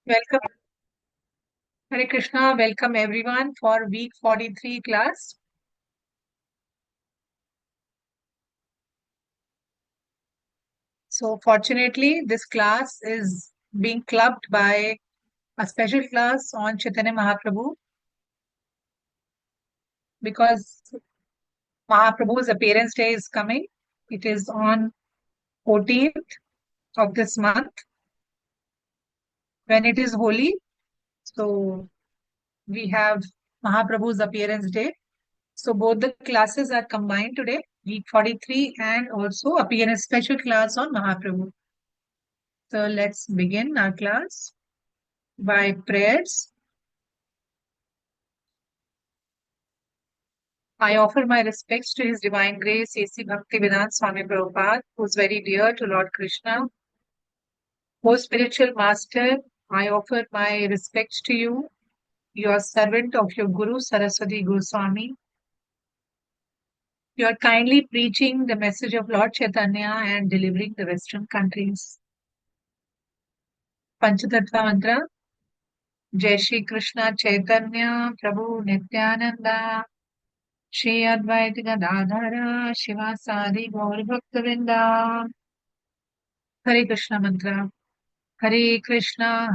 Welcome, Hare Krishna. Welcome everyone for week 43 class. So, fortunately, this class is being clubbed by a special class on Chaitanya Mahaprabhu because Mahaprabhu's appearance day is coming. It is on 14th of this month when it is holy. So, we have Mahaprabhu's appearance day. So, both the classes are combined today, week 43, and also appear a special class on Mahaprabhu. So let's begin our class by prayers. I offer my respects to His Divine Grace, A.C. Bhakti Swami Prabhupada, who is very dear to Lord Krishna. Most spiritual master, I offer my respects to you, your servant of your Guru Saraswati Goswami. You are kindly preaching the message of Lord Chaitanya and delivering the Western countries. Panchatattva mantra. Jai Shri Krishna Chaitanya Prabhu Nityananda Shri Advaita Gadadhara Shivasadi Gaur Bhaktavinda. Hare Krishna mantra. Hare Krishna,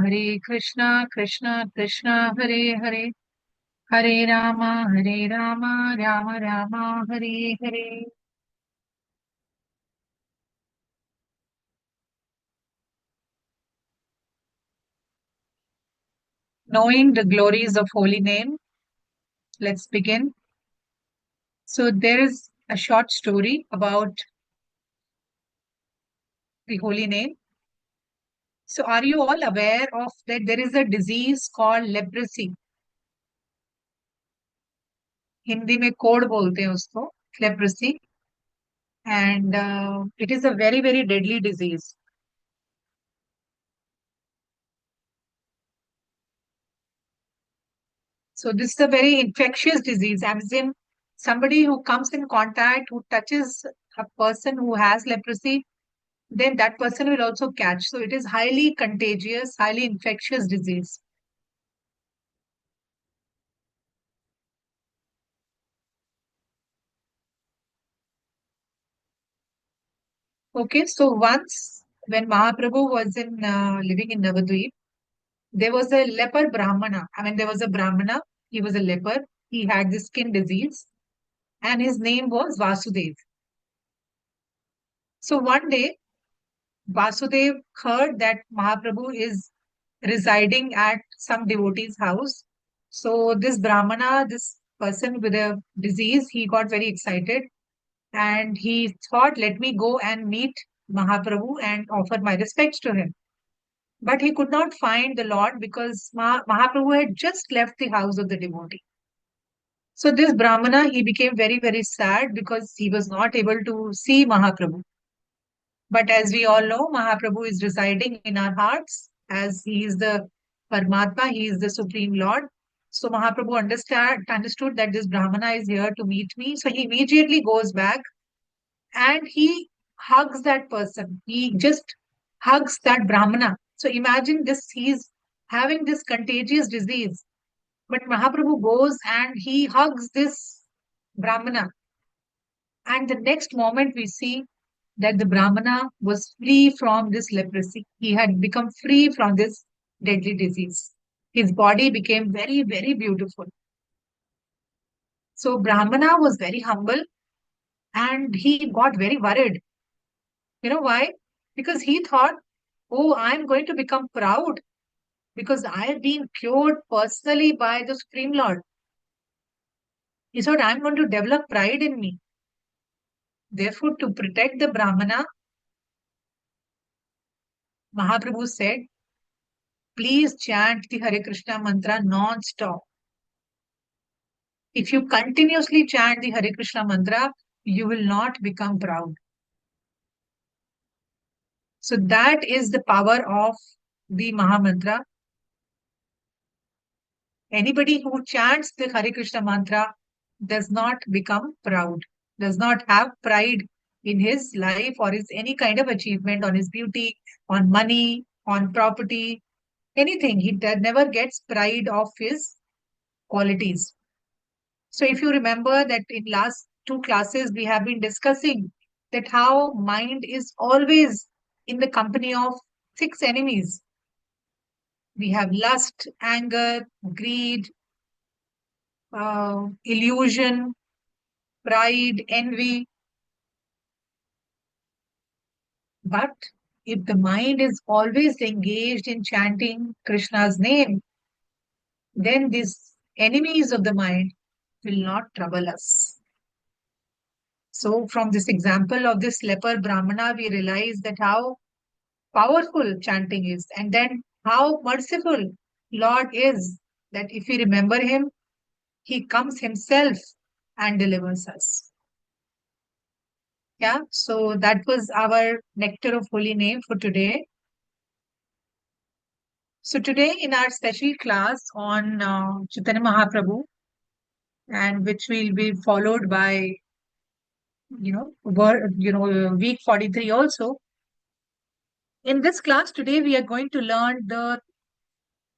Krishna Krishna, Hare Hare. Hare Rama, Rama Rama, Hare Hare. Knowing the glories of holy name, let's begin. So there is a short story about the holy name. So are you all aware of that there is a disease called leprosy? Hindi में कोढ़ बोलते हैं उसको, leprosy, and it is a very, very deadly disease. So this is a very infectious disease, as in somebody who comes in contact, who touches a person who has leprosy, then that person will also catch. So it is highly contagious, highly infectious disease. Okay, so once when Mahaprabhu was in living in Navadvip, there was a leper Brahmana. I mean, there was a Brahmana. He was a leper. He had the skin disease, and his name was Vasudev. So one day, Vasudev heard that Mahaprabhu is residing at some devotee's house. So this Brahmana, this person with a disease, he got very excited and he thought, let me go and meet Mahaprabhu and offer my respects to him. But he could not find the Lord because Mahaprabhu had just left the house of the devotee. So this Brahmana, he became very, very sad because he was not able to see Mahaprabhu. But as we all know, Mahaprabhu is residing in our hearts as he is the Paramatma, he is the Supreme Lord. So Mahaprabhu understood that this Brahmana is here to meet me. So he immediately goes back and he hugs that person. He just hugs that Brahmana. So imagine this, he's having this contagious disease. But Mahaprabhu goes and he hugs this Brahmana. And the next moment we see that the Brahmana was free from this leprosy. He had become free from this deadly disease. His body became very, very beautiful. So Brahmana was very humble and he got very worried. You know why? Because he thought, oh, I'm going to become proud because I have been cured personally by the Supreme Lord. He thought, I'm going to develop pride in me. Therefore, to protect the Brahmana, Mahaprabhu said, please chant the Hare Krishna mantra non-stop. If you continuously chant the Hare Krishna mantra, you will not become proud. So that is the power of the Maha Mantra. Anybody who chants the Hare Krishna mantra does not become proud, does not have pride in his life or his any kind of achievement, on his beauty, on money, on property. anything. He never gets pride of his qualities. So if you remember that in last two classes we have been discussing that how mind is always in the company of six enemies. We have lust, anger, greed, illusion, pride, envy. But if the mind is always engaged in chanting Krishna's name, then these enemies of the mind will not trouble us. So, from this example of this leper Brahmana, we realize that how powerful chanting is, and then how merciful Lord is, that if we remember Him, He comes Himself and delivers us. Yeah, so that was our Nectar of Holy Name for today. So today in our special class on Chaitanya Mahaprabhu, and which will be followed by week 43 also. In this class today, we are going to learn the.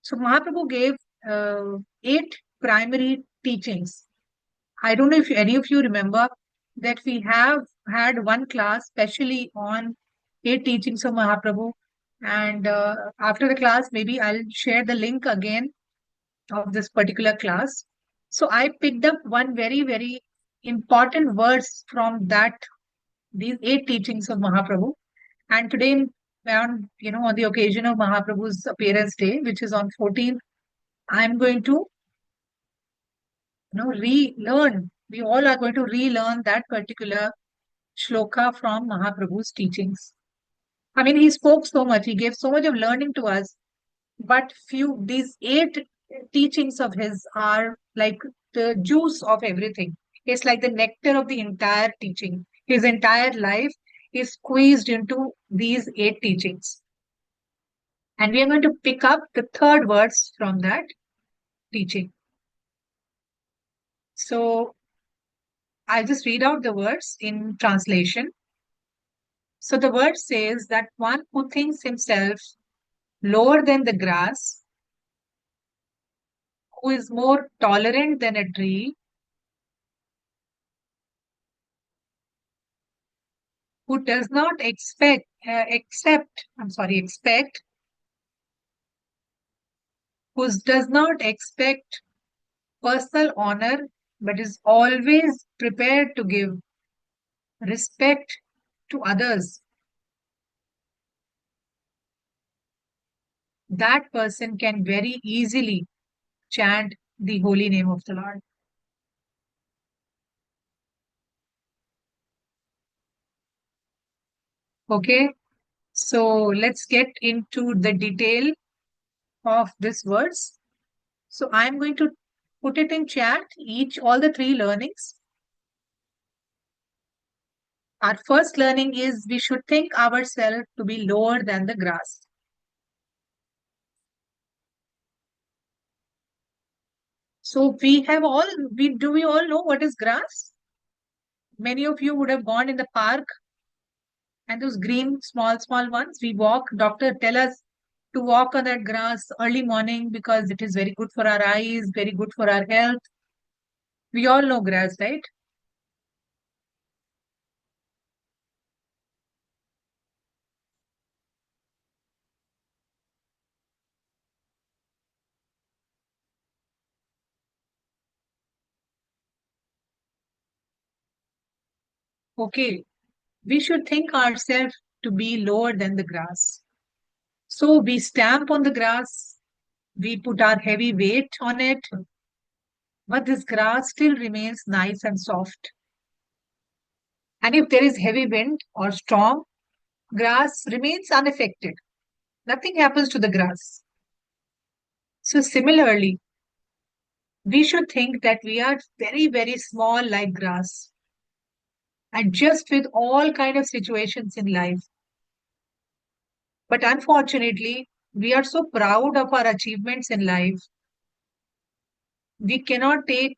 So Mahaprabhu gave eight primary teachings. I don't know if any of you remember that we have had one class specially on eight teachings of Mahaprabhu. And after the class, maybe I'll share the link again of this particular class. So I picked up one very, very important verse from these eight teachings of Mahaprabhu. And today, on the occasion of Mahaprabhu's appearance day, which is on 14th, I'm going to, relearn. We all are going to relearn that particular shloka from Mahaprabhu's teachings. I mean, he spoke so much, he gave so much of learning to us, but these eight teachings of his are like the juice of everything. It's like the nectar of the entire teaching. His entire life is squeezed into these eight teachings. And we are going to pick up the third verse from that teaching. So I'll just read out the words in translation. So the word says that one who thinks himself lower than the grass, who is more tolerant than a tree, who does not expect, who does not expect personal honor, but is always prepared to give respect to others, that person can very easily chant the holy name of the Lord. Okay, so let's get into the detail of this verse. So I'm going to put it in chat, all the three learnings. Our first learning is we should think ourselves to be lower than the grass. So we all know what is grass? Many of you would have gone in the park and those green small ones. We walk, doctor tell us to walk on that grass early morning because it is very good for our eyes, very good for our health. We all know grass, right? Okay, we should think ourselves to be lower than the grass. So we stamp on the grass, we put our heavy weight on it, but this grass still remains nice and soft. And if there is heavy wind or storm, grass remains unaffected. Nothing happens to the grass. So similarly, we should think that we are very, very small like grass, adjust with all kind of situations in life. But unfortunately, we are so proud of our achievements in life, we cannot take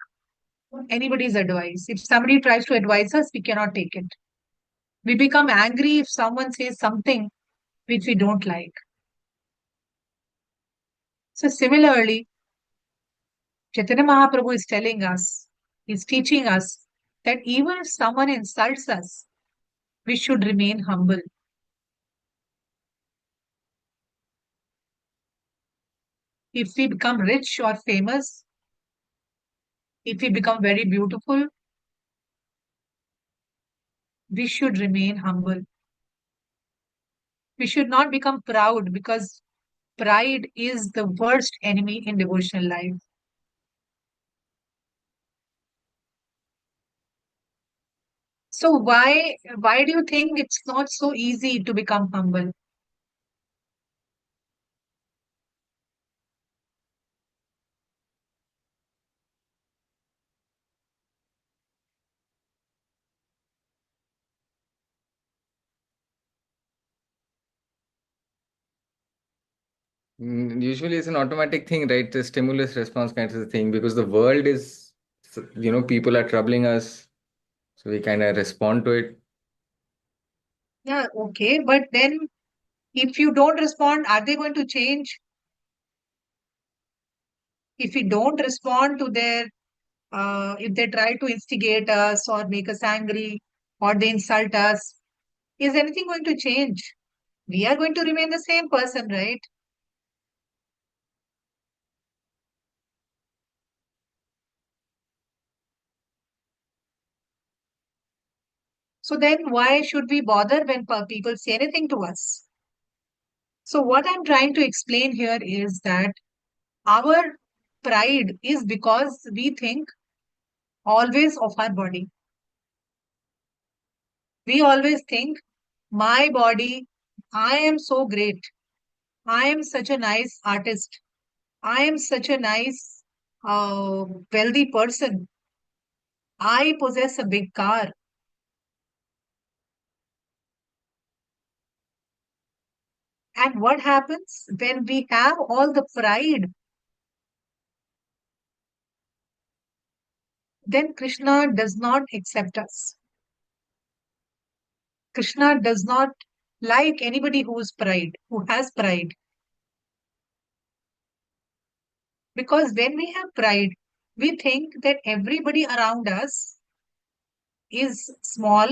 anybody's advice. If somebody tries to advise us, we cannot take it. We become angry if someone says something which we don't like. So similarly, Chaitanya Mahaprabhu is telling us, is teaching us that even if someone insults us, we should remain humble. If we become rich or famous, if we become very beautiful, we should remain humble. We should not become proud because pride is the worst enemy in devotional life. So why do you think it's not so easy to become humble? Usually it's an automatic thing, right? The stimulus response kind of thing, because the world is, people are troubling us, so we kind of respond to it. Yeah, okay, but then if you don't respond, are they going to change? If we don't respond to their, if they try to instigate us or make us angry or they insult us, is anything going to change? We are going to remain the same person, right? So then why should we bother when people say anything to us? So what I'm trying to explain here is that our pride is because we think always of our body. We always think, my body, I am so great. I am such a nice artist. I am such a nice, wealthy person. I possess a big car. And what happens when we have all the pride? Then Krishna does not accept us. Krishna does not like anybody who has pride. Because when we have pride, we think that everybody around us is small,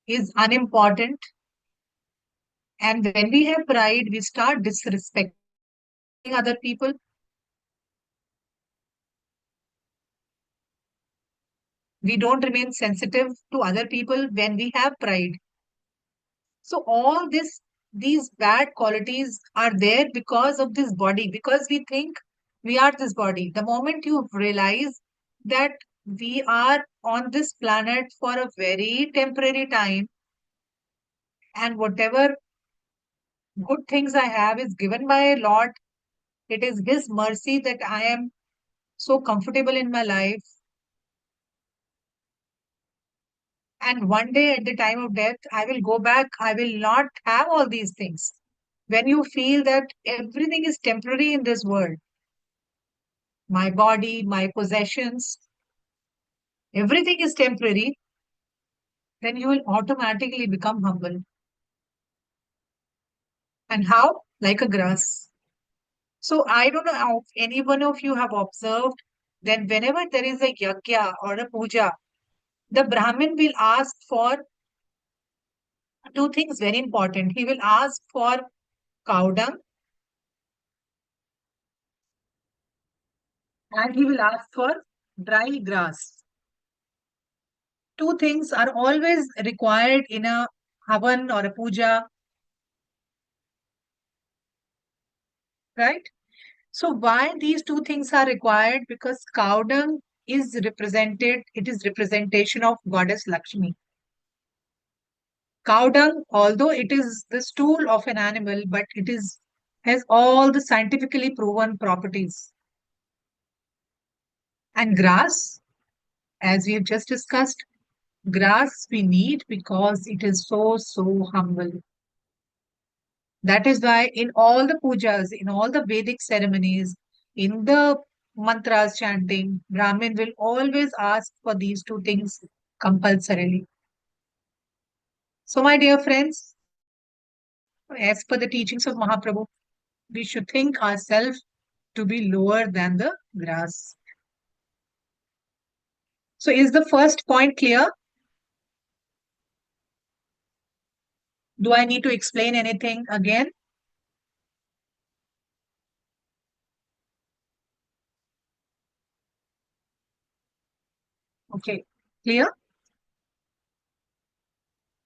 is unimportant. And when we have pride, we start disrespecting other people. We don't remain sensitive to other people when we have pride. So all these bad qualities are there because of this body, because we think we are this body. The moment you realize that we are on this planet for a very temporary time, and whatever good things I have is given by Lord, it is His mercy that I am so comfortable in my life. And one day at the time of death, I will go back. I will not have all these things. When you feel that everything is temporary in this world, my body, my possessions, everything is temporary, then you will automatically become humble. And how? Like a grass. So I don't know if any one of you have observed that whenever there is a yajna or a puja, the Brahmin will ask for two things very important. He will ask for cow dung and he will ask for dry grass. Two things are always required in a havan or a puja, right? So why these two things are required? Because cow dung is represented, it is representation of goddess Lakshmi. Cow dung, although it is the stool of an animal, but it is has all the scientifically proven properties. And grass, as we have just discussed, grass we need because it is so humble. That is why in all the pujas, in all the Vedic ceremonies, in the mantras chanting, Brahmin will always ask for these two things compulsorily. So, my dear friends, as per the teachings of Mahaprabhu, we should think ourselves to be lower than the grass. So is the first point clear? Do I need to explain anything again? Okay, clear?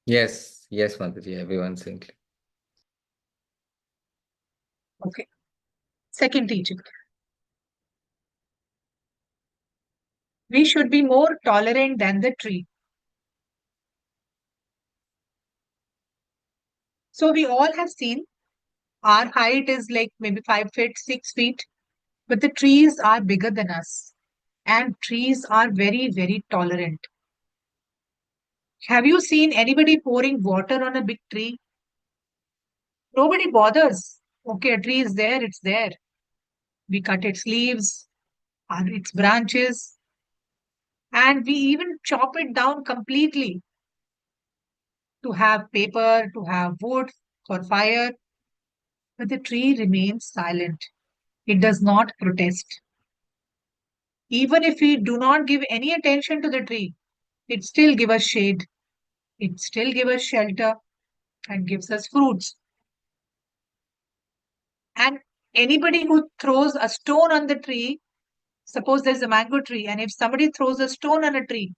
Yes, yes, Mataji, everyone's saying. Okay. Second teaching. We should be more tolerant than the tree. So we all have seen our height is like maybe 5 feet, 6 feet, but the trees are bigger than us. And trees are very, very tolerant. Have you seen anybody pouring water on a big tree? Nobody bothers. Okay, a tree is there, it's there. We cut its leaves, or its branches, and we even chop it down completely to have paper, to have wood for fire. But the tree remains silent. It does not protest. Even if we do not give any attention to the tree, it still gives us shade, it still gives us shelter, and gives us fruits. And anybody who throws a stone on the tree, suppose there's a mango tree, and if somebody throws a stone on a tree,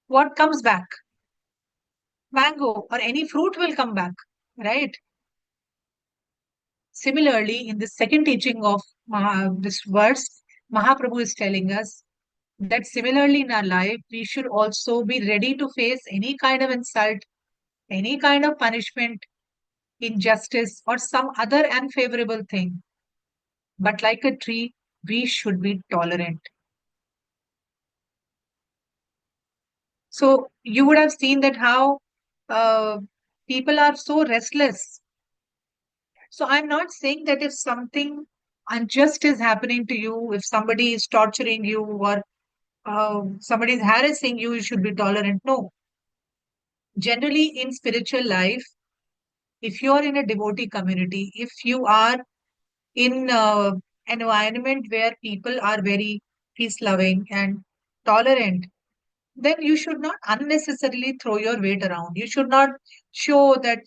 what comes back? Mango or any fruit will come back, right? Similarly, in the second teaching of this verse, Mahaprabhu is telling us that similarly in our life, we should also be ready to face any kind of insult, any kind of punishment, injustice, or some other unfavorable thing. But like a tree, we should be tolerant. So you would have seen that how uh, people are so restless. So I'm not saying that if something unjust is happening to you, if somebody is torturing you or somebody is harassing you, you should be tolerant. No. Generally, in spiritual life, if you are in a devotee community, if you are in an environment where people are very peace loving and tolerant, then you should not unnecessarily throw your weight around. You should not show that,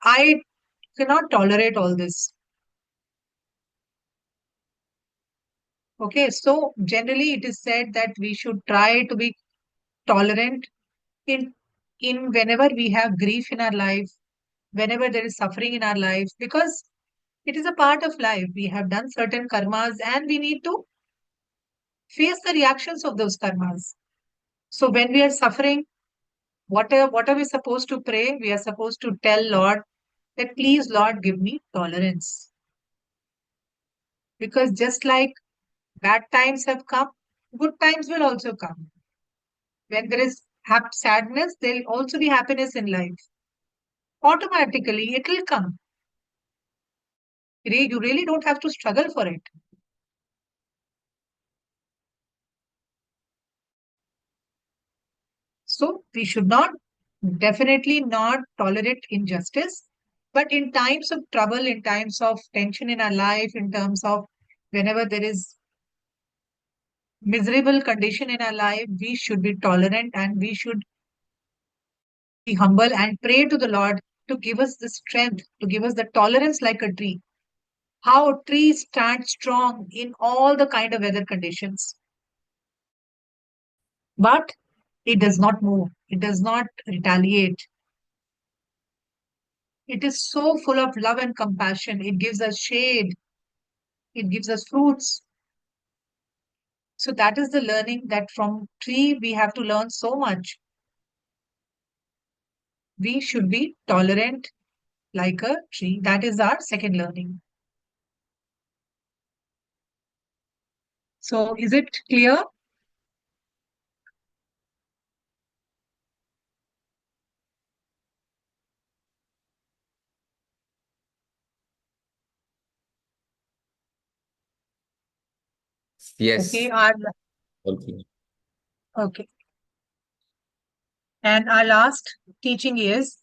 I cannot tolerate all this. Okay, so generally it is said that we should try to be tolerant in whenever we have grief in our life, whenever there is suffering in our lives, because it is a part of life. We have done certain karmas and we need to face the reactions of those karmas. So when we are suffering, what are we supposed to pray? We are supposed to tell Lord that please, Lord, give me tolerance. Because just like bad times have come, good times will also come. When there is sadness, there will also be happiness in life. Automatically, it will come. You really don't have to struggle for it. So we should not, definitely not tolerate injustice. But in times of trouble, in times of tension in our life, in terms of whenever there is miserable condition in our life, we should be tolerant and we should be humble and pray to the Lord to give us the strength, to give us the tolerance like a tree. How a tree stands strong in all the kind of weather conditions. But it does not move, it does not retaliate. It is so full of love and compassion. It gives us shade, it gives us fruits. So that is the learning that from tree we have to learn so much. We should be tolerant like a tree. That is our second learning. So is it clear? Okay, Yes. our Okay. okay. And our last teaching is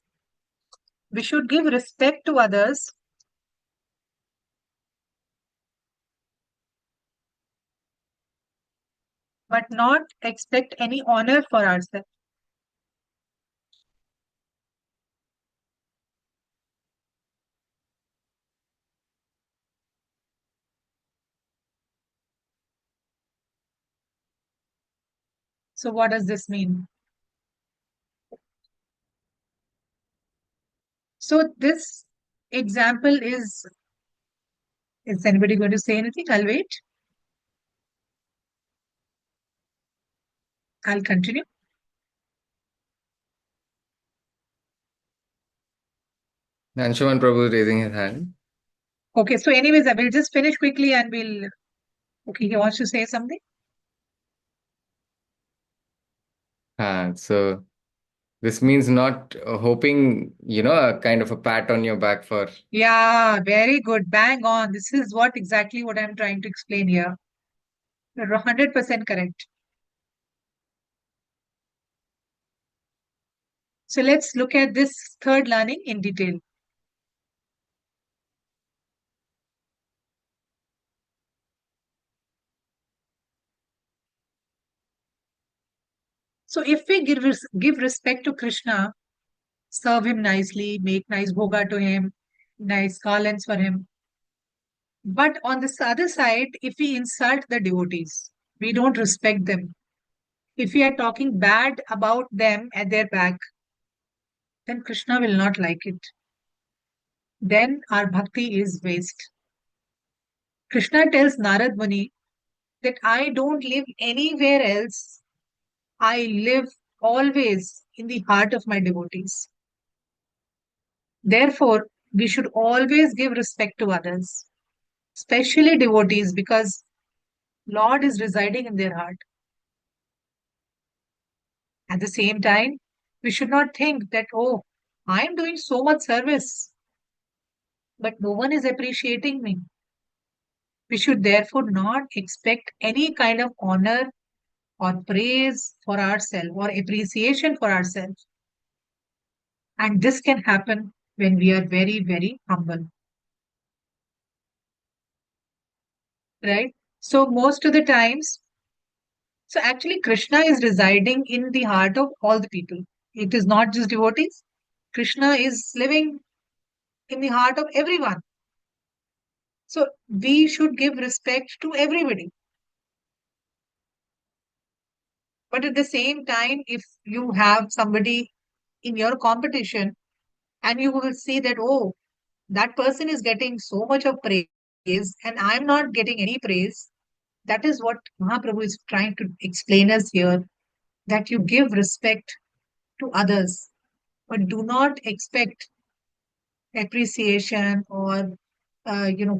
we should give respect to others but not expect any honor for ourselves. So, what does this mean? So, this example is anybody going to say anything? I'll wait. I'll continue. Anshuman Prabhu is raising his hand. Okay, so, anyways, I will just finish quickly and we'll. Okay, he wants to say something. So this means not hoping, a kind of a pat on your back for. Yeah, very good. Bang on. This is what exactly what I'm trying to explain here. You're 100% correct. So let's look at this third learning in detail. So if we give respect to Krishna, serve him nicely, make nice bhoga to him, nice garlands for him. But on this other side, if we insult the devotees, we don't respect them. If we are talking bad about them at their back, then Krishna will not like it. Then our bhakti is waste. Krishna tells Narad Muni that I don't live anywhere else. I live always in the heart of my devotees. Therefore, we should always give respect to others, especially devotees, because Lord is residing in their heart. At the same time, we should not think that, oh, I am doing so much service, but no one is appreciating me. We should therefore not expect any kind of honor or praise for ourselves or appreciation for ourselves. And this can happen when we are very, very humble, right? So, most of the times, so actually, Krishna is residing in the heart of all the people. It is not just devotees. Krishna is living in the heart of everyone. So, we should give respect to everybody. But at the same time, if you have somebody in your competition and you will see that, oh, that person is getting so much of praise and I'm not getting any praise, that is what Mahaprabhu is trying to explain us here, that you give respect to others, but do not expect appreciation or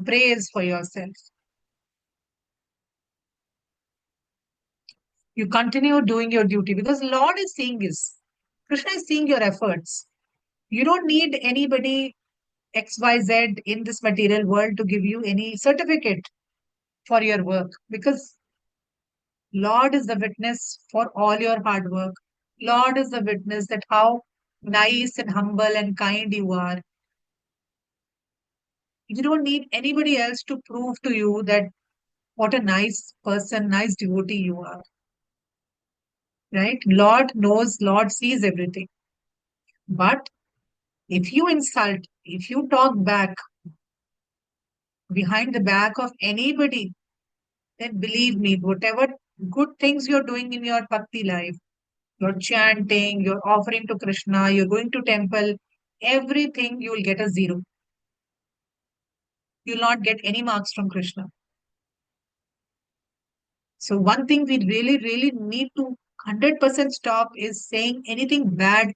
praise for yourself. You continue doing your duty because Lord is seeing this. Krishna is seeing your efforts. You don't need anybody XYZ in this material world to give you any certificate for your work because Lord is the witness for all your hard work. Lord is the witness that how nice and humble and kind you are. You don't need anybody else to prove to you that what a nice person, nice devotee you are. Right? Lord knows, Lord sees everything. But if you insult, if you talk back behind the back of anybody, then believe me, whatever good things you're doing in your bhakti life, you're chanting, you're offering to Krishna, you're going to temple, everything you will get a zero. You'll not get any marks from Krishna. So one thing we really, really need to 100% stop is saying anything bad,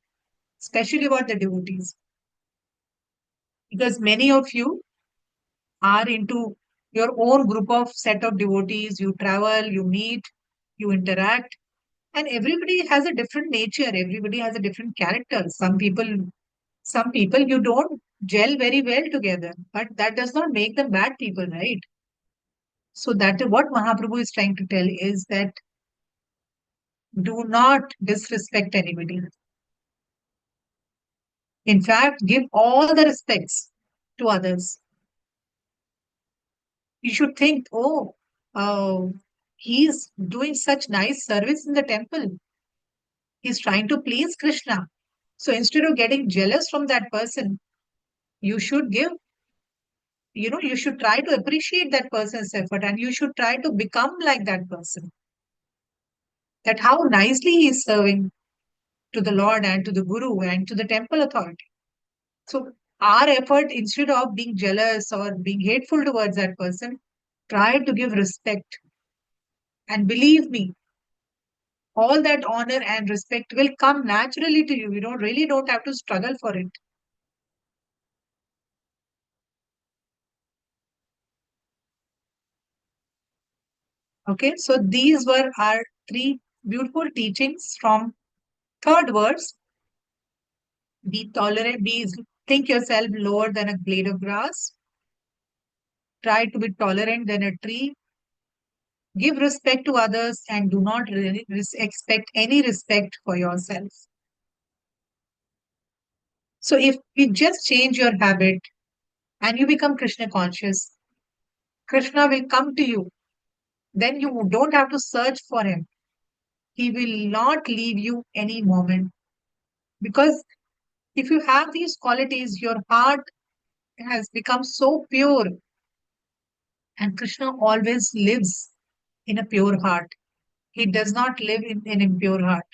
especially about the devotees. Because many of you are into your own group of set of devotees. You travel, you meet, you interact, and everybody has a different nature. Everybody has a different character. Some people you don't gel very well together, but that does not make them bad people, right? So that what Mahaprabhu is trying to tell is that do not disrespect anybody. In fact, give all the respects to others. You should think, oh, He's doing such nice service in the temple. He's trying to please Krishna. So instead of getting jealous from that person, you should give, you should try to appreciate that person's effort and you should try to become like that person. That how nicely he is serving to the Lord and to the Guru and to the temple authority. So our effort, instead of being jealous or being hateful towards that person, try to give respect. And believe me, all that honor and respect will come naturally to you. You don't have to struggle for it. Okay, so these were our three beautiful teachings from third verse. Be tolerant, think yourself lower than a blade of grass. Try to be tolerant than a tree. Give respect to others and do not really expect any respect for yourself. So if you just change your habit and you become Krishna conscious, Krishna will come to you. Then you don't have to search for him. He will not leave you any moment. Because if you have these qualities, your heart has become so pure. And Krishna always lives in a pure heart. He does not live in an impure heart.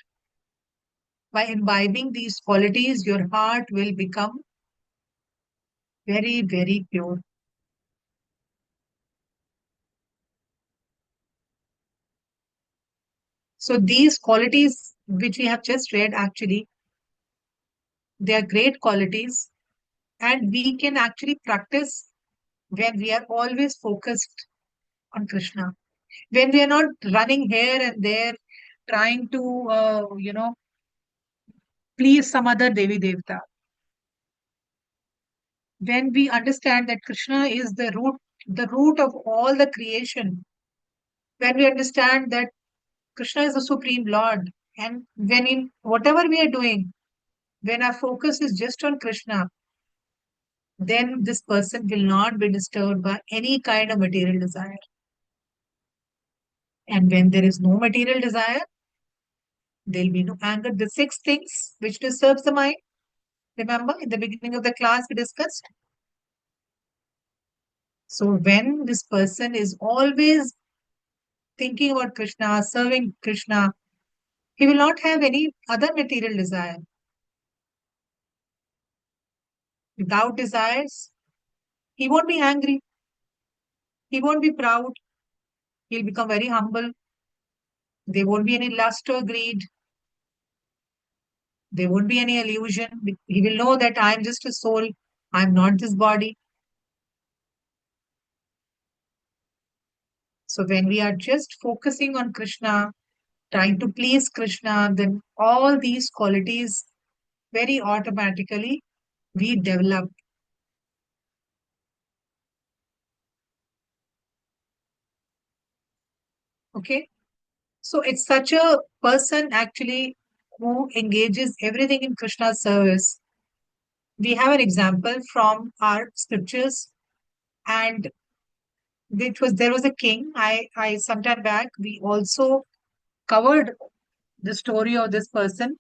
By imbibing these qualities, your heart will become very, very pure. So these qualities which we have just read, actually, they are great qualities and we can actually practice when we are always focused on Krishna. When we are not running here and there trying to, please some other Devi Devta. When we understand that Krishna is the root of all the creation, when we understand that Krishna is the Supreme Lord, and when in whatever we are doing, when our focus is just on Krishna, then this person will not be disturbed by any kind of material desire. And when there is no material desire, there will be no anger. The six things which disturbs the mind. Remember, in the beginning of the class, we discussed. So when this person is always thinking about Krishna, serving Krishna, he will not have any other material desire. Without desires, he won't be angry. He won't be proud. He'll become very humble. There won't be any lust or greed. There won't be any illusion. He will know that I am just a soul. I'm not this body. So when we are just focusing on Krishna, trying to please Krishna, then all these qualities very automatically we develop. Okay. So it's such a person actually who engages everything in Krishna's service. We have an example from our scriptures, and there was a king. I sometime back we also covered the story of this person.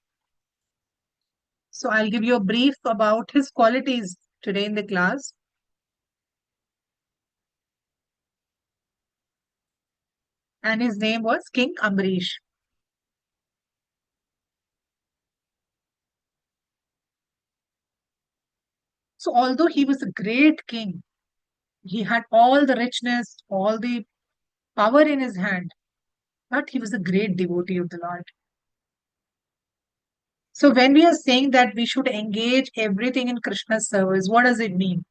So I'll give you a brief about his qualities today in the class. And his name was King Ambarish. So although he was a great king, he had all the richness, all the power in his hand, but he was a great devotee of the Lord. So when we are saying that we should engage everything in Krishna's service, what does it mean?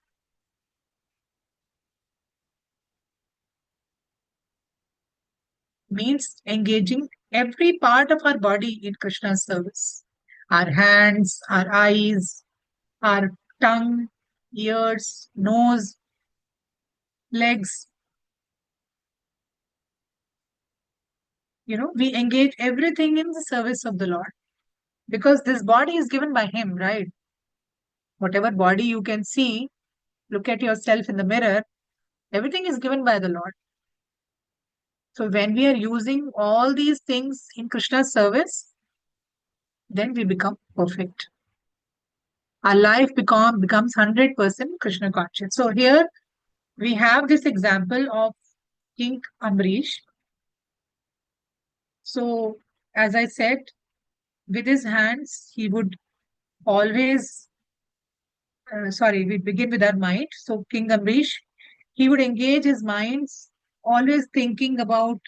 Means engaging every part of our body in Krishna's service. Our hands, our eyes, our tongue, ears, nose, legs. We engage everything in the service of the Lord because this body is given by Him, right? Whatever body you can see, look at yourself in the mirror, everything is given by the Lord. So when we are using all these things in Krishna's service, then we become perfect. Our life becomes 100% Krishna conscious. So here we have this example of King Ambarish. So as I said, with his hands, he would always, sorry, we begin with our mind. So King Ambarish, he would engage his minds, always thinking about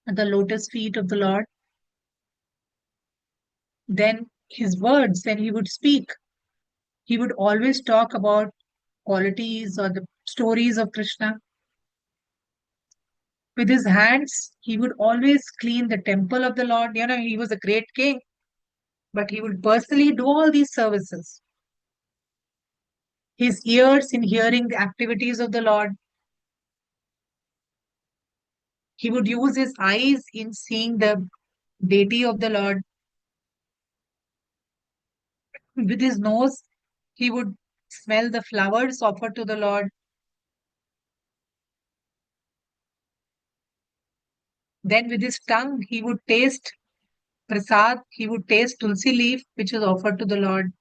the lotus feet of the Lord. Then his words, when he would speak, he would always talk about qualities or the stories of Krishna. With his hands, he would always clean the temple of the Lord. He was a great king, but he would personally do all these services. His ears in hearing the activities of the Lord. He would use his eyes in seeing the deity of the Lord. With his nose, he would smell the flowers offered to the Lord. Then with his tongue, he would taste prasad, he would taste tulsi leaf, which is offered to the Lord.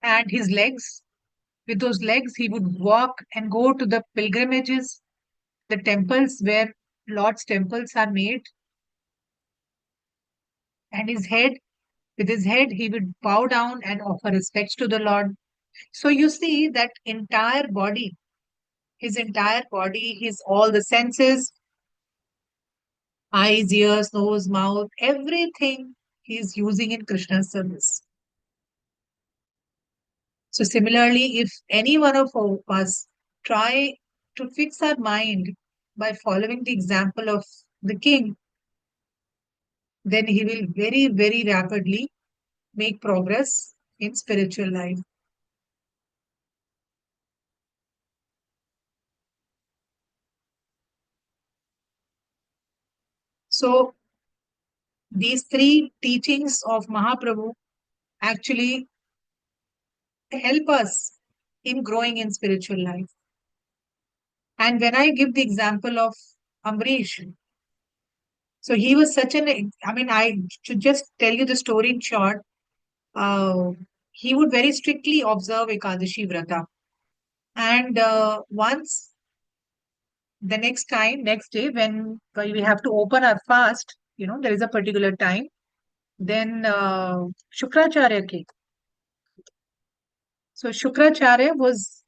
And his legs, with those legs, he would walk and go to the pilgrimages, the temples where Lord's temples are made. And his head, with his head, he would bow down and offer respects to the Lord. So you see that entire body, his entire body, his all the senses, eyes, ears, nose, mouth, everything he is using in Krishna's service. So similarly, if any one of us try to fix our mind by following the example of the king, then he will very, very rapidly make progress in spiritual life. So these three teachings of Mahaprabhu actually help us in growing in spiritual life. And when I give the example of Ambarish, so he was such I should just tell you the story in short. Uh, he would very strictly observe Ekadashi Vrata. And once next day, when we have to open our fast, there is a particular time, then Shukracharya came. So Shukracharya was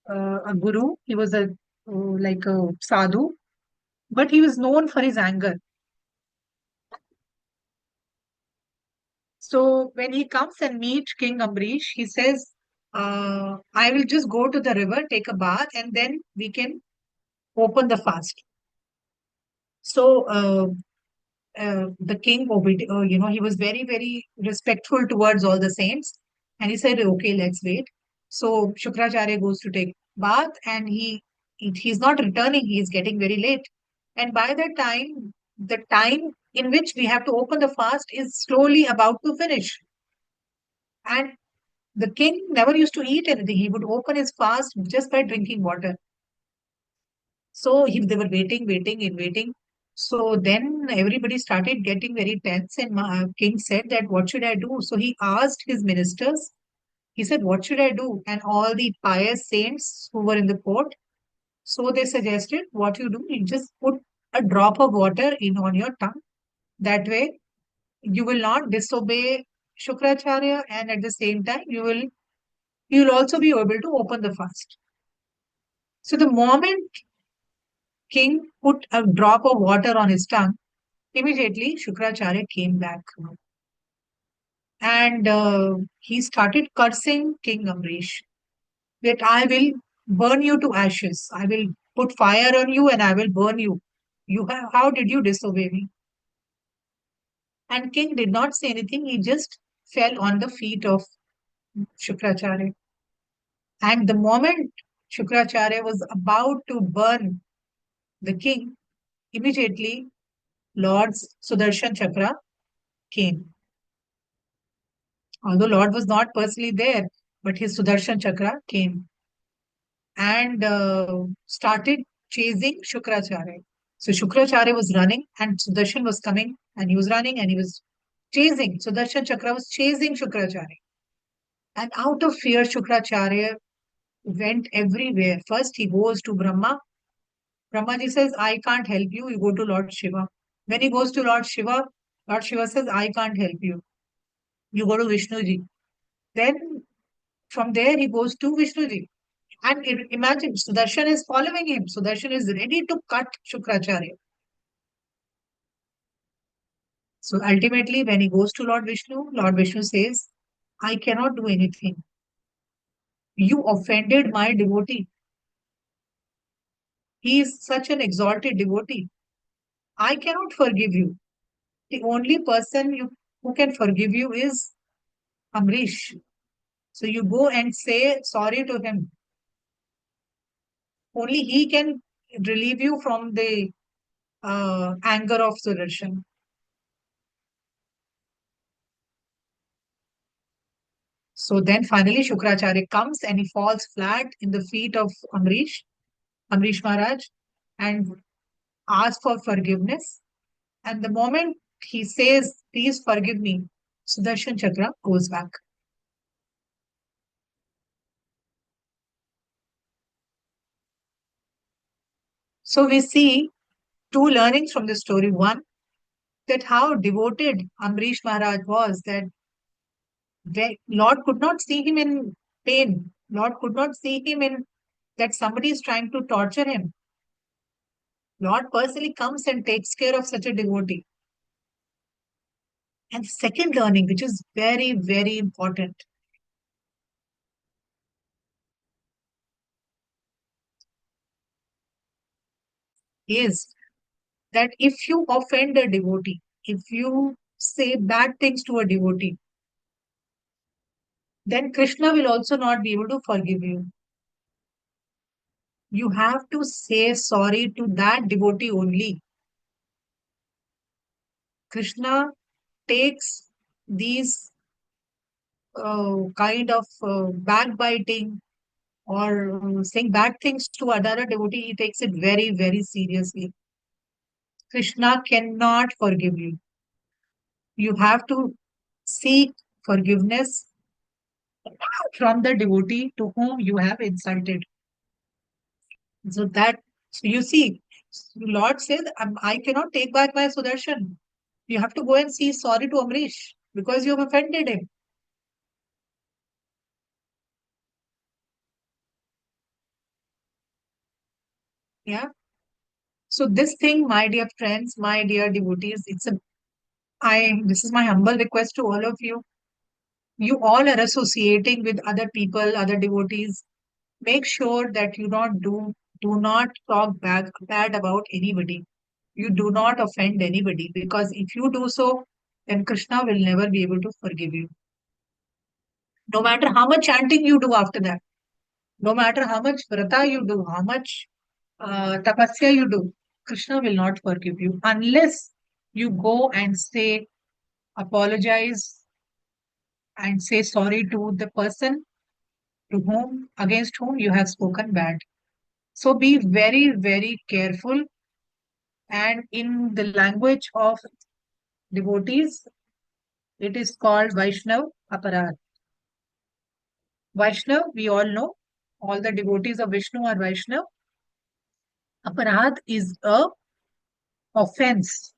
a guru, he was like a sadhu, but he was known for his anger. So when he comes and meets King Ambarish, he says, I will just go to the river, take a bath, and then we can open the fast. So the king, he was very, very respectful towards all the saints. And he said, okay, let's wait. So Shukracharya goes to take bath and he's not returning. He is getting very late. And by that time, the time in which we have to open the fast is slowly about to finish. And the king never used to eat anything. He would open his fast just by drinking water. So they were waiting, waiting, and waiting. So then everybody started getting very tense, and king said that what should I do? So he asked his ministers. He said, "What should I do?" And all the pious saints who were in the court, so they suggested, "What you do? You just put a drop of water in on your tongue. That way, you will not disobey Shukracharya, and at the same time, you will also be able to open the fast." So the moment king put a drop of water on his tongue, immediately Shukracharya came back and he started cursing King Ambarish that I will burn you to ashes. I will put fire on you and I will burn you. How did you disobey me? And king did not say anything. He just fell on the feet of Shukracharya. And the moment Shukracharya was about to burn the king, immediately Lord's Sudarshan Chakra came. Although Lord was not personally there, but his Sudarshan Chakra came. and started chasing Shukracharya. So Shukracharya was running and Sudarshan was coming and he was running and he was chasing. Sudarshan Chakra was chasing Shukracharya. And out of fear, Shukracharya went everywhere. First, he goes to Brahma. Brahmaji says, I can't help you. You go to Lord Shiva. When he goes to Lord Shiva says, I can't help you. You go to Vishnuji. Then from there, he goes to Vishnuji. And imagine, Sudarshan is following him. Sudarshan is ready to cut Shukracharya. So ultimately, when he goes to Lord Vishnu says, I cannot do anything. You offended my devotee. He is such an exalted devotee. I cannot forgive you. The only person who can forgive you is Ambarish. So you go and say sorry to him. Only he can relieve you from the anger of Sudarshan. So then finally Shukracharya comes and he falls flat in the feet of Ambarish Maharaj, and asks for forgiveness. And the moment he says, please forgive me, Sudarshan Chakra goes back. So we see two learnings from this story. One, that how devoted Ambarish Maharaj was, that Lord could not see him in pain. Lord could not see him in that somebody is trying to torture him. Lord personally comes and takes care of such a devotee. And second learning, which is very, very important, is that if you offend a devotee, if you say bad things to a devotee, then Krishna will also not be able to forgive you. You have to say sorry to that devotee only. Krishna takes these kind of backbiting or saying bad things to another devotee, he takes it very, very seriously. Krishna cannot forgive you. You have to seek forgiveness from the devotee to whom you have insulted. So that, so you see, Lord says, I cannot take back my Sudarshan. You have to go and say sorry to Amrish because you have offended him. Yeah. So this thing, my dear friends, my dear devotees, this is my humble request to all of you. You all are associating with other people, other devotees. Make sure that do not talk bad about anybody. You do not offend anybody, because if you do so, then Krishna will never be able to forgive you. No matter how much chanting you do after that, no matter how much vrata you do, how much tapasya you do, Krishna will not forgive you unless you go and say, apologize and say sorry to the person against whom you have spoken bad. So be very, very careful. And in the language of devotees, it is called Vaishnav Aparad. Vaishnav, we all know, all the devotees of Vishnu are Vaishnav. Aparad is a offense.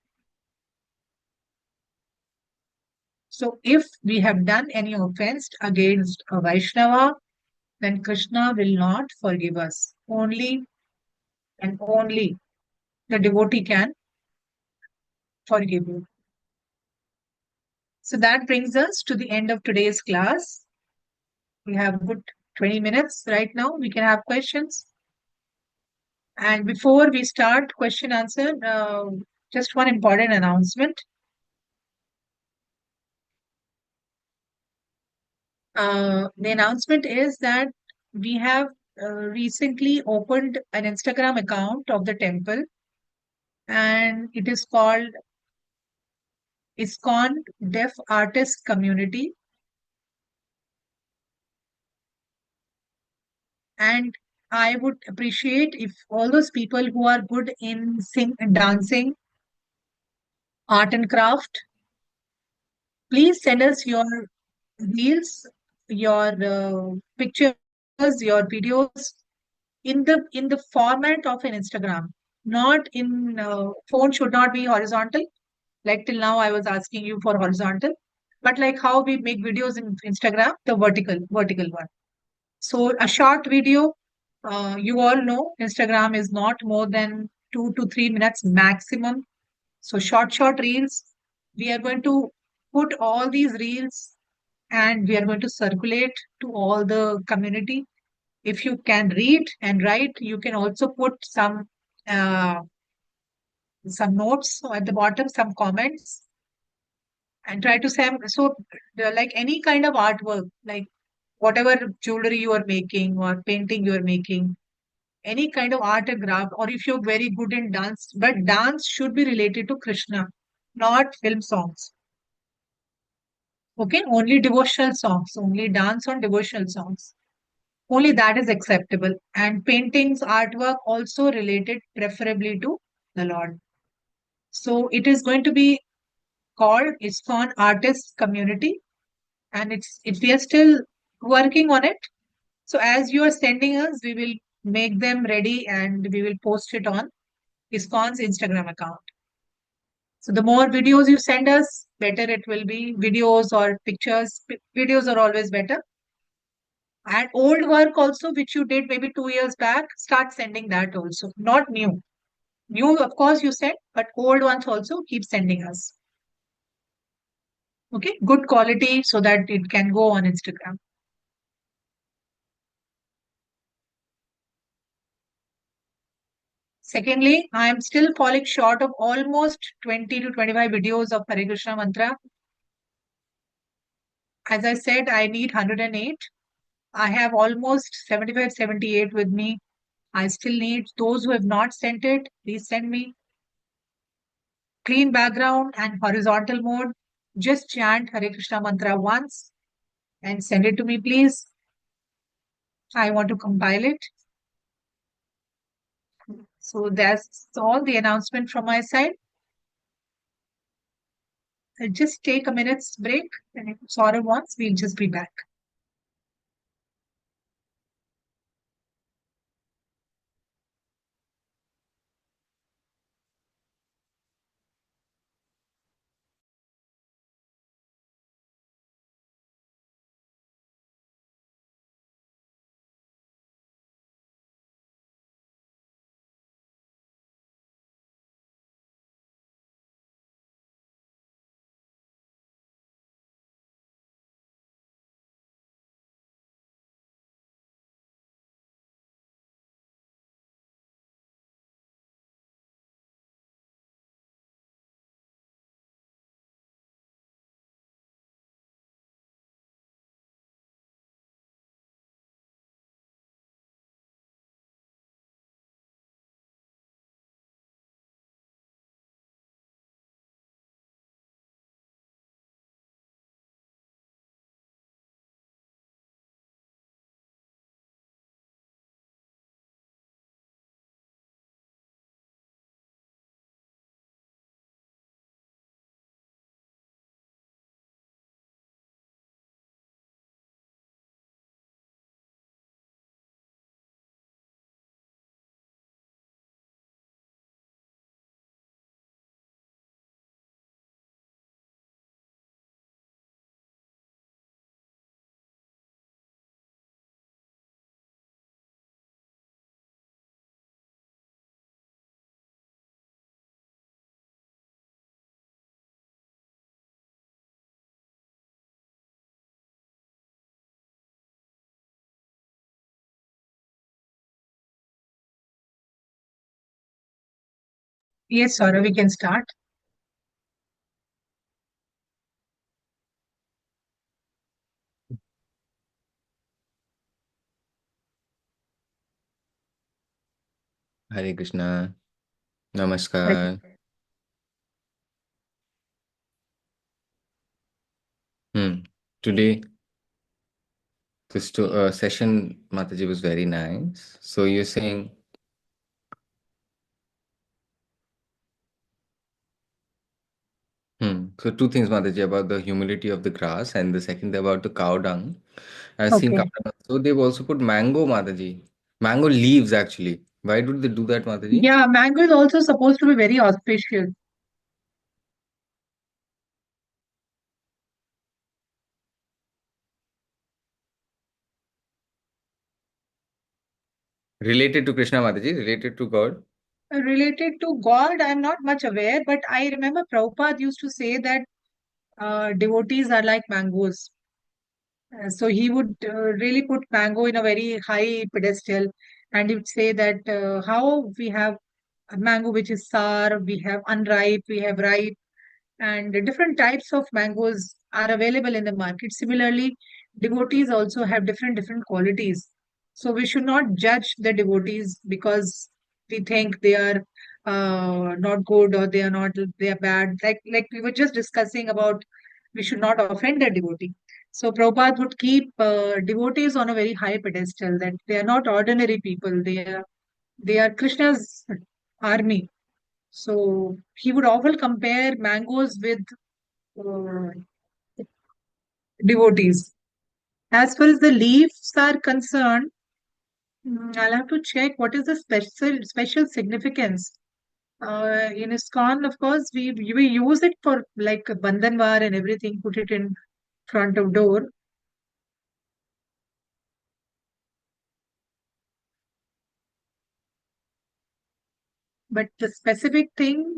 So if we have done any offense against a Vaishnava, then Krishna will not forgive us. Only and only the devotee can forgive you. So that brings us to the end of today's class. We have good 20 minutes right now. We can have questions. And before we start question answer, just one important announcement. The announcement is that we have recently opened an Instagram account of the temple, and it is called ISKCON Deaf Artist Community. And I would appreciate if all those people who are good in dancing, art and craft, please send us your reels, your pictures, your videos in the format of an Instagram. Not in phone should not be horizontal. Like till now, I was asking you for horizontal, but like how we make videos in Instagram, the vertical one. So a short video, you all know Instagram is not more than 2 to 3 minutes maximum. So short reels. We are going to put all these reels and we are going to circulate to all the community. If you can read and write, you can also put uh, some notes at the bottom, some comments, and try to say so. Like any kind of artwork, like whatever jewelry you are making or painting you are making, any kind of art and craft, or if you're very good in dance, but dance should be related to Krishna, not film songs. Okay, only devotional songs, only dance on devotional songs. Only that is acceptable. And paintings, artwork also related preferably to the Lord. So it is going to be called ISKCON Artists Community, and we are still working on it. So as you are sending us, we will make them ready and we will post it on ISKCON's Instagram account. So the more videos you send us, better it will be. Videos or pictures, videos are always better. And old work also, which you did maybe 2 years back, start sending that also. Not new. New, of course, you send, but old ones also keep sending us. Okay, good quality so that it can go on Instagram. Secondly, I am still falling short of almost 20 to 25 videos of Hare Krishna mantra. As I said, I need 108. I have almost 75, 78 with me. I still need those who have not sent it. Please send me clean background and horizontal mode. Just chant Hare Krishna mantra once and send it to me, please. I want to compile it. So that's all the announcement from my side. I'll just take a minute's break, and if Saurabh wants, we'll just be back. Yes, Saurabh, we can start. Hare Krishna. Right. Namaskar. Hmm. Today, session, Mataji, was very nice. So you're saying, so two things, Mataji, about the humility of the grass, and the second about the cow dung. I've seen cow Okay. dung. So they've also put mango, Mataji. Mango leaves, actually. Why do they do that, Mataji? Yeah, mango is also supposed to be very auspicious. Related to Krishna, Mataji, related to God. Related to God, I'm not much aware, but I remember Prabhupada used to say that devotees are like mangoes. So he would really put mango in a very high pedestal, and he would say that how we have a mango which is sour, we have unripe, we have ripe, and different types of mangoes are available in the market. Similarly, devotees also have different qualities. So we should not judge the devotees because we think they are not good or they are bad. Like we were just discussing about, we should not offend a devotee. So Prabhupada would keep devotees on a very high pedestal, that they are not ordinary people. They are Krishna's army. So he would often compare mangoes with uh, devotees. As far as the leaves are concerned, I'll have to check what is the special significance. In ISKCON, of course, we use it for like Bandhanwar and everything, put it in front of door. But the specific thing,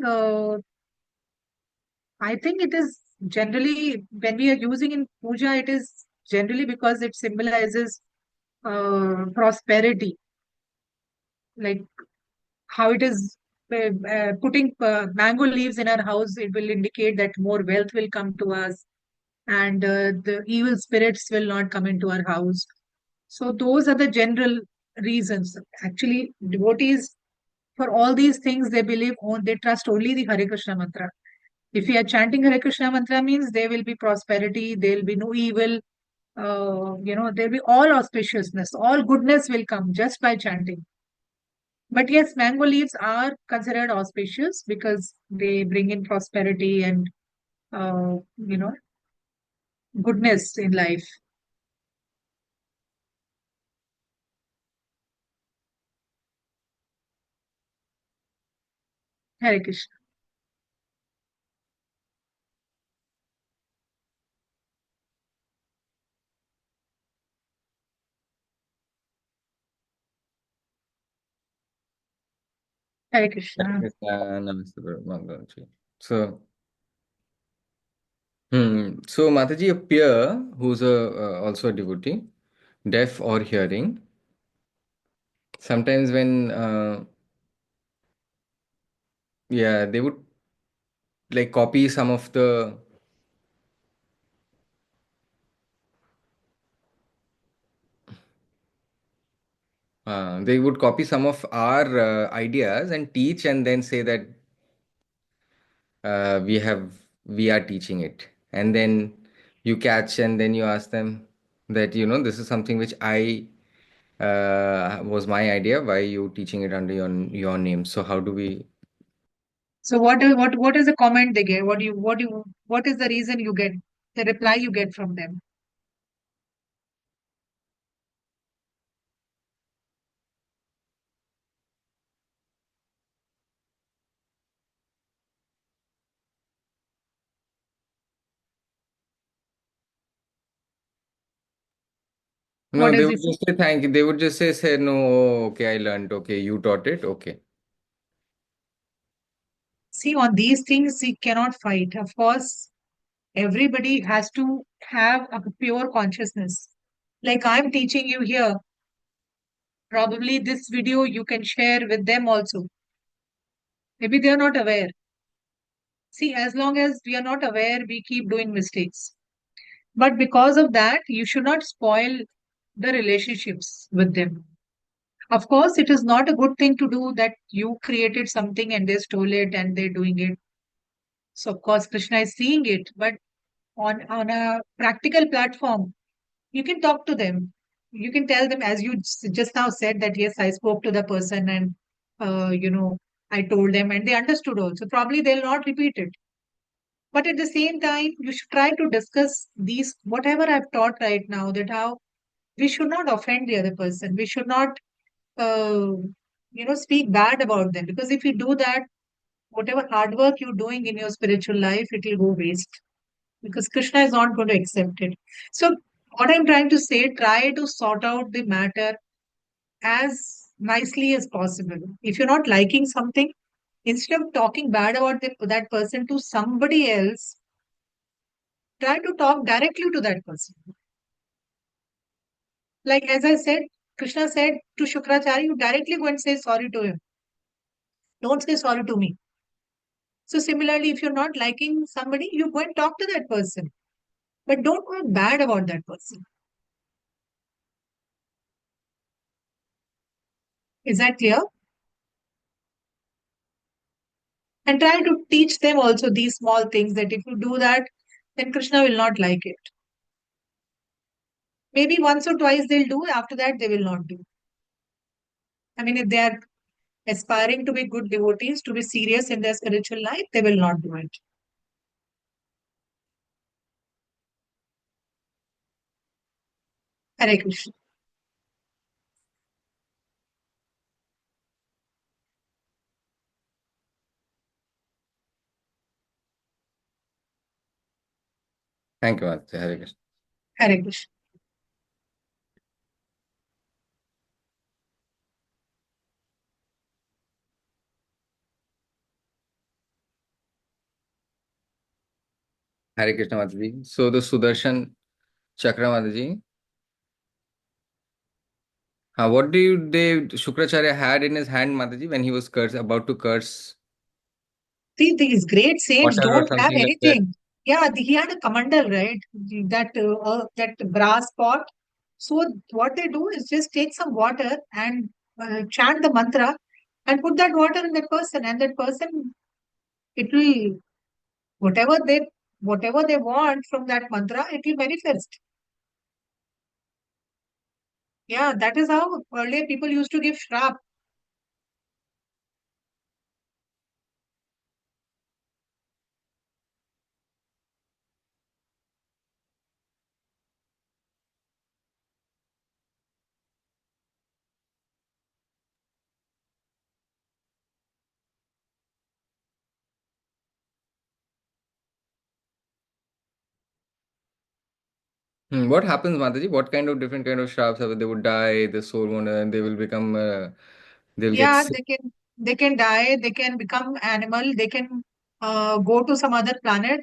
I think it is generally when we are using in puja, it is generally because it symbolizes prosperity, like how it is putting mango leaves in our house, it will indicate that more wealth will come to us and the evil spirits will not come into our house. So those are the general reasons. Actually, devotees, for all these things, they believe on, they trust only the Hare Krishna mantra. If we are chanting Hare Krishna mantra means there will be prosperity, there will be no evil, there will be all auspiciousness, all goodness will come just by chanting. But yes, mango leaves are considered auspicious because they bring in prosperity and uh, you know goodness in life. Hare Krishna. Hare Krishna. Namaste, Mangalam. So, so Mataji, a peer who's also a devotee, deaf or hearing, sometimes when yeah, they would like copy some of the they would copy some of our ideas and teach, and then say that we are teaching it, and then you catch and then you ask them that this is something which I was my idea. Why are you teaching it under your name? So how do we? So what is the comment they get? What is the reason you get, the reply you get from them? No, What they does would he say? just say thank you. They would just say no. Oh, okay, I learned. Okay, you taught it. Okay. See, on these things we cannot fight. Of course, everybody has to have a pure consciousness. Like I'm teaching you here, probably this video you can share with them also. Maybe they are not aware. See, as long as we are not aware, we keep doing mistakes. But because of that, you should not spoil the relationships with them. Of course, it is not a good thing to do that you created something and they stole it and they're doing it. So, of course, Krishna is seeing it. But on a practical platform, you can talk to them. you can tell them, as you just now said, that yes, I spoke to the person and I told them and they understood also. Probably they'll not repeat it. But at the same time, you should try to discuss these, whatever I've taught right now, that how we should not offend the other person. We should not, uh, speak bad about them. Because if you do that, whatever hard work you're doing in your spiritual life, it will go waste. Because Krishna is not going to accept it. So, what I'm trying to say, try to sort out the matter as nicely as possible. If you're not liking something, instead of talking bad about that person to somebody else, try to talk directly to that person. Like as I said, Krishna said to Shukracharya, you directly go and say sorry to him. Don't say sorry to me. So similarly, if you're not liking somebody, you go and talk to that person. But don't talk bad about that person. Is that clear? And try to teach them also these small things, that if you do that, then Krishna will not like it. Maybe once or twice they'll do, after that they will not do. I mean, if they are aspiring to be good devotees, to be serious in their spiritual life, they will not do it. Hare Krishna. Thank you, Mataji. Hare Krishna. Hare Krishna. Hare Krishna, Mataji. So the Sudarshan Chakra, Mataji. What do you, Shukracharya had in his hand, Mataji, when he was about to curse See, these great saints water or don't have something like that? anything. Yeah, he had a kamandal, right? That brass pot. So what they do is just take some water and chant the mantra and put that water in that person, and that person, it will, whatever they whatever they want from that mantra, it will manifest. Yeah, that is how earlier people used to give shrap. What happens, Mataji? What kind of different kind of shafts have they would die, the soul won't, and they will become, they'll get Yeah, sick. they can die, they can become animal, they can go to some other planet,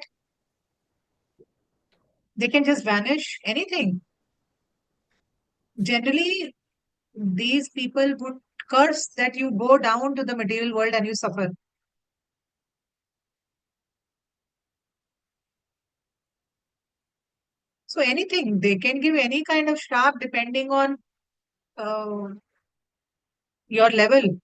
they can just vanish, anything. Generally, these people would curse that you go down to the material world and you suffer. So anything, they can give any kind of shrap depending on uh, your level.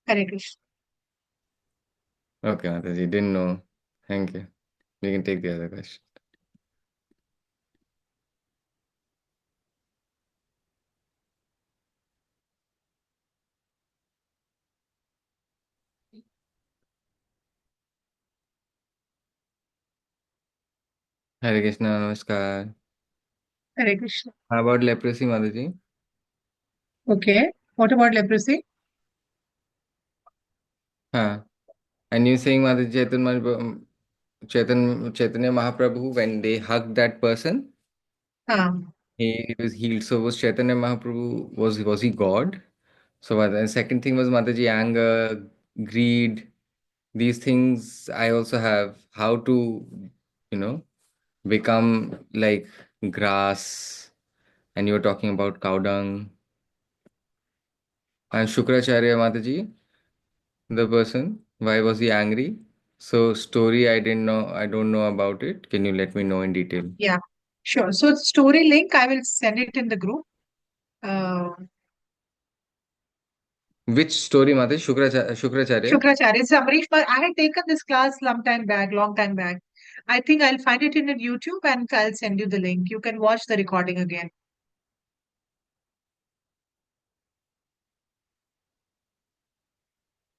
Hare Krishna. Okay, Mataji, didn't know. Thank you. We can take the other question. Hare Krishna, Namaskar. Hare Krishna. How about leprosy, Mataji? Okay. What about leprosy? Huh. And you saying, Mataji, Chaitanya Mahaprabhu, when they hugged that person, Ah, he was healed. So was Chaitanya Mahaprabhu, was he God? So what, and second thing was Mataji, anger, greed, these things I also have. How to, you know, become like grass, and you were talking about cow dung. And Shukracharya Mataji, the person, why was he angry? So story I didn't know, I don't know about it. Can you let me know in detail? yeah. Sure. So story link, I will send it in the group. Uh, Which story, Mataji? Shukracharya? Shukracharya. It's Ambarish, but I had taken this class long time back. I think I'll find it in the YouTube and I'll send you the link. You can watch the recording again.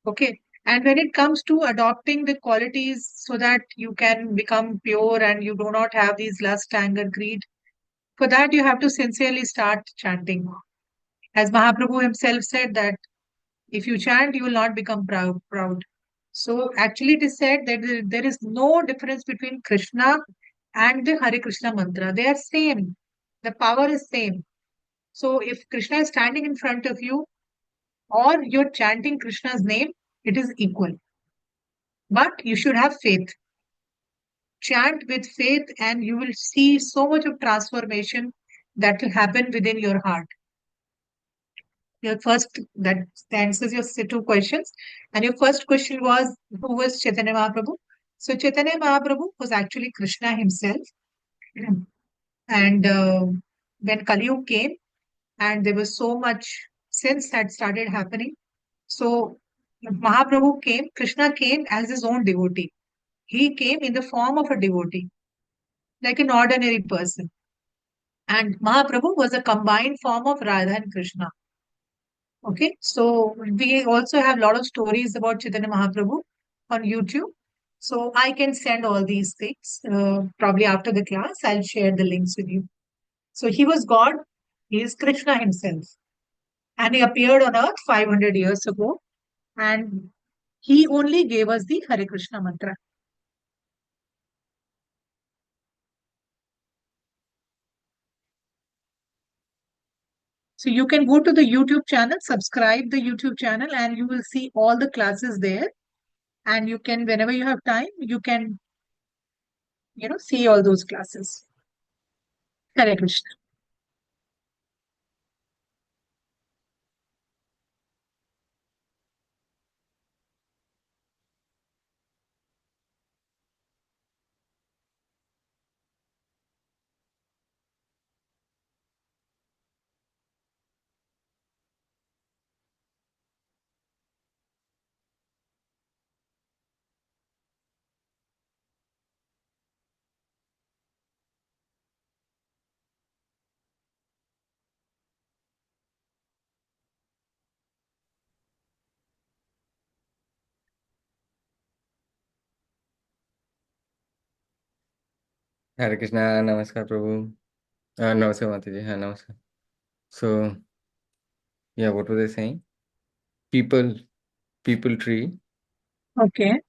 Okay. And when it comes to adopting the qualities so that you can become pure and you do not have these lust, anger, greed, for that you have to sincerely start chanting. As Mahaprabhu himself said that if you chant, you will not become proud. So actually it is said that there is no difference between Krishna and the Hare Krishna mantra. They are same. The power is same. So if Krishna is standing in front of you or you're chanting Krishna's name, it is equal. But you should have faith. Chant with faith and you will see so much of transformation that will happen within your heart. Your first, that answers your two questions. And your first question was, who was Chaitanya Mahaprabhu? So Chaitanya Mahaprabhu was actually Krishna himself. And when Kali Yuga came and there was so much sins had started happening. So Mahaprabhu came, Krishna came as his own devotee. He came in the form of a devotee, like an ordinary person. And Mahaprabhu was a combined form of Radha and Krishna. Okay, so we also have a lot of stories about Chaitanya Mahaprabhu on YouTube. So I can send all these things. Probably after the class, I'll share the links with you. So he was God, he is Krishna himself. And he appeared on earth 500 years ago. And he only gave us the Hare Krishna mantra. So you can go to the YouTube channel, subscribe the YouTube channel, and you will see all the classes there. And you can, whenever you have time, you can, see all those classes. Hare Krishna. Hare Krishna, Namaskar Prabhu. Namaskar Mataji, Namaskar. So, yeah, what was I saying? People, people tree, Okay.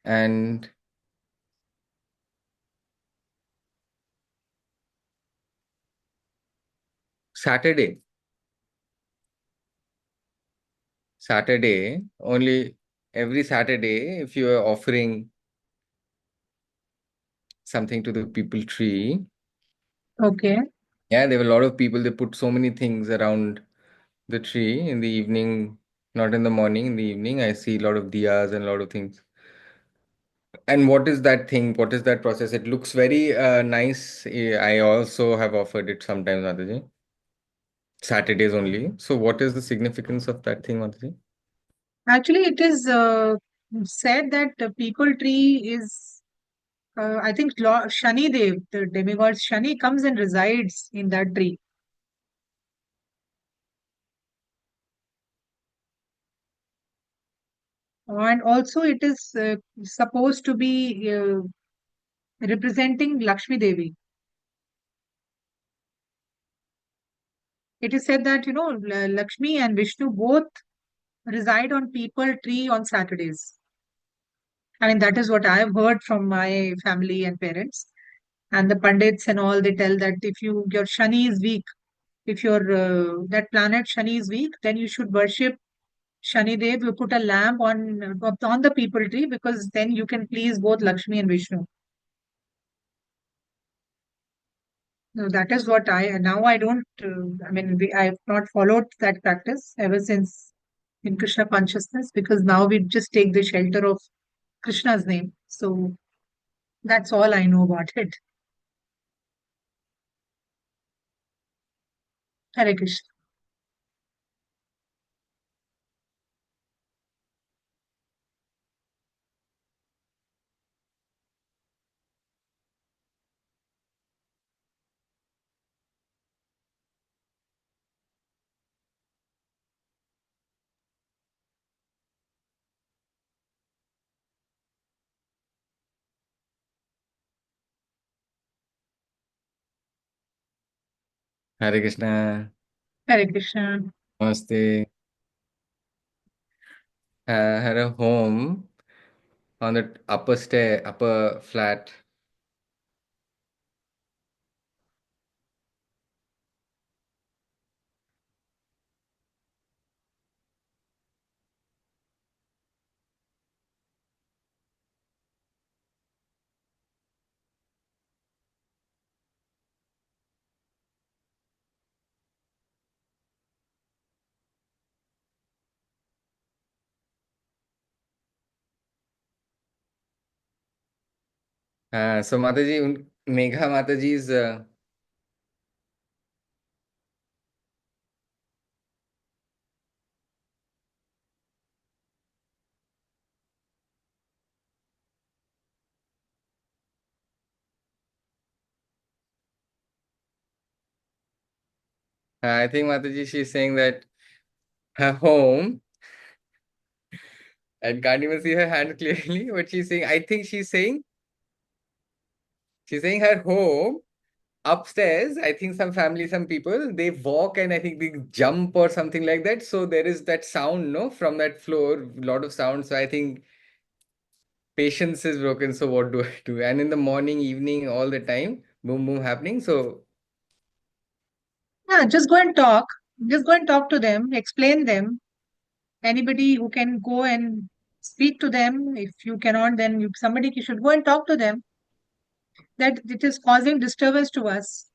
and Saturday. Saturday, only every Saturday, if you are offering something to the people tree, Okay. yeah, there were a lot of people, they put so many things around the tree in the evening, not in the morning, in the evening. I see a lot of diyas and a lot of things. And what is that thing? What is that process? It looks very nice. I also have offered it sometimes, Mataji. Saturdays only. So, what is the significance of that thing, Mataji? Actually, it is said that the people tree is, I think, Shani Dev, the demigod Shani, comes and resides in that tree. And also, it is supposed to be representing Lakshmi Devi. It is said that, Lakshmi and Vishnu both reside on people tree on Saturdays. I mean, that is what I have heard from my family and parents. And the pundits and all, they tell that if your Shani is weak, if your that planet Shani is weak, then you should worship Shani Dev. You put a lamp on the people tree because then you can please both Lakshmi and Vishnu. So that is what I don't. I mean, I have not followed that practice ever since in Krishna consciousness because now we just take the shelter of Krishna's name. So that's all I know about it. Hare Krishna. Hare Krishna. Hare Krishna. Namaste. Had a home on the upper flat. So Mataji, Megha Mataji's, I think Mataji, she's saying that her home, and can't even see her hand clearly, but she's saying, I think she's saying her home upstairs. I think some family, some people, they walk and I think they jump or something like that. So there is that sound, no, from that floor, lot of sound. So I think patience is broken. So what do I do? And in the morning, evening, all the time, boom, boom happening. So Yeah, just go and talk. Just go and talk to them, explain them. Anybody who can go and speak to them. If you cannot, then somebody should go and talk to them that it is causing disturbance to us.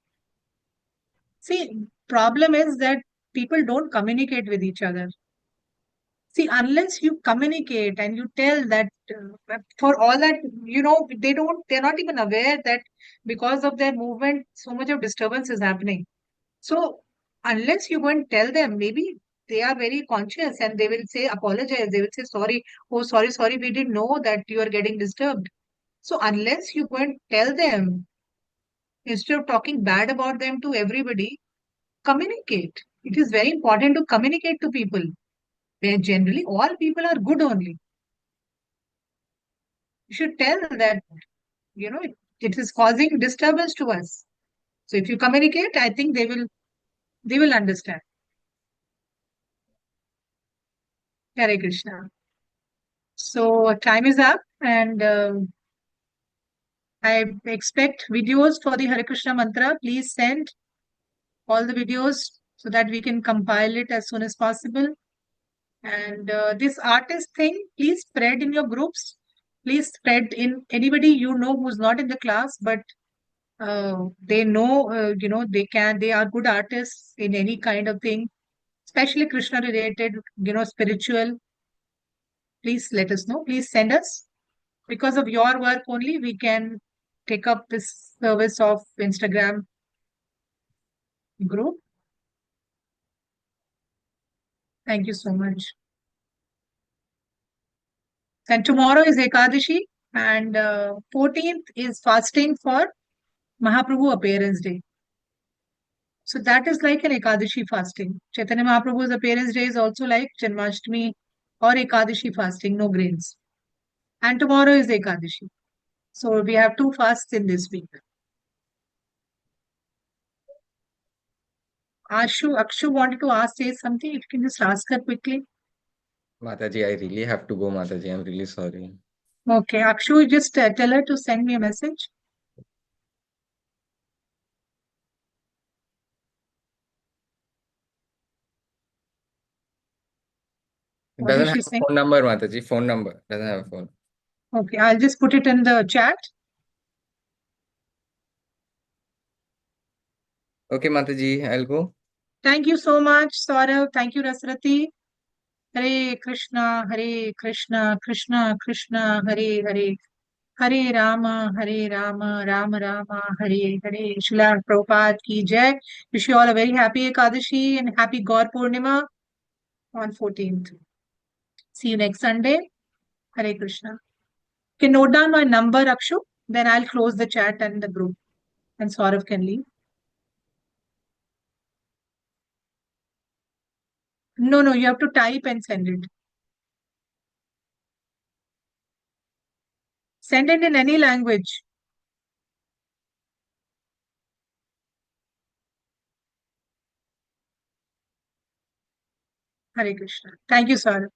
See, problem is that people don't communicate with each other. See, unless you communicate and you tell that for all that, they're not even aware that because of their movement, so much of disturbance is happening. So, unless you go and tell them, maybe they are very conscious and they will say, apologize. They will say, sorry, oh, sorry, sorry, we didn't know that you are getting disturbed. So, unless you go and tell them, instead of talking bad about them to everybody, communicate. It is very important to communicate to people, where generally all people are good only. You should tell that, it is causing disturbance to us. So if you communicate, I think they will understand. Hare Krishna. So time is up, and I expect videos for the Hare Krishna mantra. Please send all the videos so that we can compile it as soon as possible. And this artist thing, please spread in your groups. Please spread in anybody you know who's not in the class, but they know, they are good artists in any kind of thing, especially Krishna related, spiritual. Please let us know. Please send us. Because of your work only, we can take up this service of Instagram group. Thank you so much. And tomorrow is Ekadashi, and 14th is fasting for Mahaprabhu appearance day. So that is like an Ekadashi fasting. Chaitanya Mahaprabhu's appearance day is also like Janmashtami or Ekadashi fasting, no grains. And tomorrow is Ekadashi. So we have two fasts in this week. Akshu wanted to say something. If you can just ask her quickly. Mataji, I really have to go, Mataji. I'm really sorry. Okay, Akshu, just tell her to send me a message. It What is doesn't have she a saying? phone number, Mataji. Phone number. Doesn't have a phone. Okay, I'll just put it in the chat. Okay, Mataji, I'll go. Thank you so much, Saurav. Thank you, Rasrati. Hare Krishna, Krishna Krishna, Hare Hare. Hare Rama, Rama Rama, Hare Hare. Srila Prabhupada ki jai. Wish you all a very happy Ekadashi and happy Gaur Purnima on 14th. See you next Sunday. Hare Krishna. Can note down my number, Akshu. Then I'll close the chat and the group. And Saurav can leave. No, no, you have to type and send it. Send it in any language. Hare Krishna. Thank you, sir.